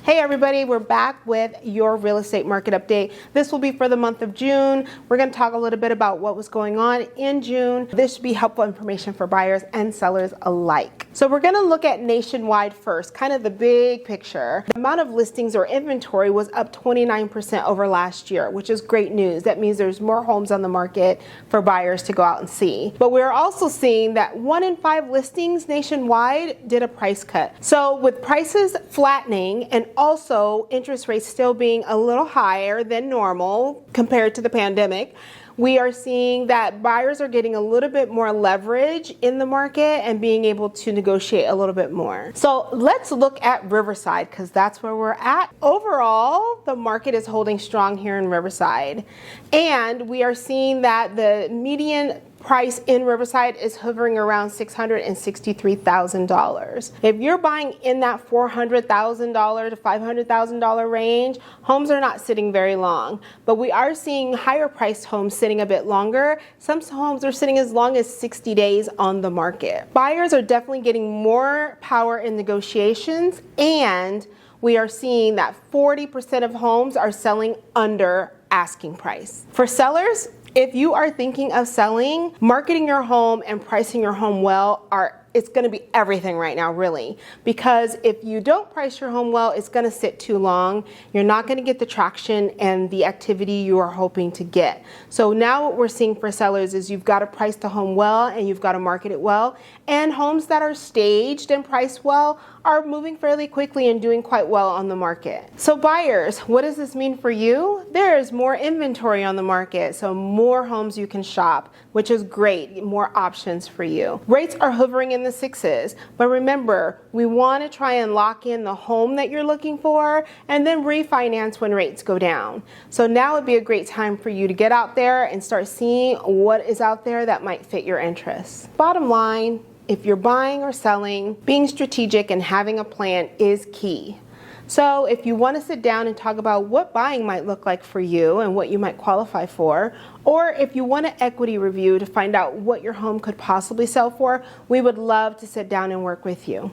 Hey everybody, we're back with your real estate market update. This will be for the month of June. We're going to talk a little bit about what was going on in June. This should be helpful information for buyers and sellers alike. So we're going to look at nationwide first, kind of the big picture. The amount of listings or inventory was up 29% over last year, which is great news. That means there's more homes on the market for buyers to go out and see. But we're also seeing that 1 in 5 listings nationwide did a price cut. So with prices flattening and also interest rates still being a little higher than normal compared to the pandemic, we are seeing that buyers are getting a little bit more leverage in the market and being able to negotiate a little bit more. So let's look at Riverside because that's where we're at. Overall, the market is holding strong here in Riverside, and we are seeing that the median price in Riverside is hovering around $663,000. If you're buying in that $400,000 to $500,000 range, homes are not sitting very long. But we are seeing higher priced homes sitting a bit longer. Some homes are sitting as long as 60 days on the market. Buyers are definitely getting more power in negotiations, and we are seeing that 40% of homes are selling under asking price. For sellers, if you are thinking of selling, marketing your home and pricing your home well it's going to be everything right now, really. Because if you don't price your home well, it's going to sit too long. You're not going to get the traction and the activity you are hoping to get. So now what we're seeing for sellers is you've got to price the home well and you've got to market it well. And homes that are staged and priced well are moving fairly quickly and doing quite well on the market. So buyers, what does this mean for you? There is more inventory on the market, so more homes you can shop, which is great, more options for you. Rates are hovering in the 6s, but remember, we want to try and lock in the home that you're looking for and then refinance when rates go down. So now would be a great time for you to get out there and start seeing what is out there that might fit your interests. Bottom line, if you're buying or selling, being strategic and having a plan is key. So if you want to sit down and talk about what buying might look like for you and what you might qualify for, or if you want an equity review to find out what your home could possibly sell for, we would love to sit down and work with you.